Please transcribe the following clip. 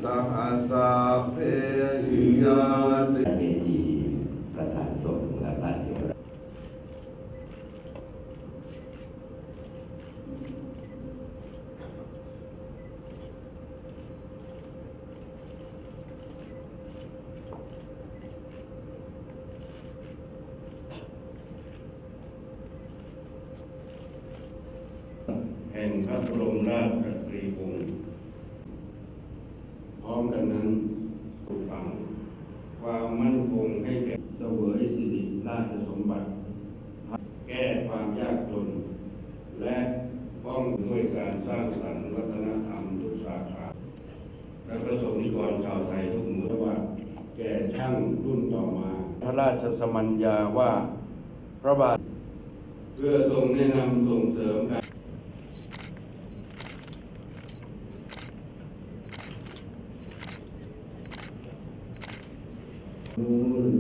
สหัสสะเพหิยาติ เวทีประธานสงฆ์และพระเถระแห่งพระบรมราชจักรีวงศ์พร้อมกันนั้นปลูกฝังความมั่นคงให้แก่เสวยสิริราชสมบัติแก้ความยากจนและป้องด้วยการสร้างสรรค์วัฒนธรรมทุกสาขาและประสงค์นิกรชาวไทยทุกหมู่ว่าแก่ช่างรุ่นต่อมาพระราชสมัญญาว่าพระบาทเพื่อทรงแนะนำส่งเสริมการนูน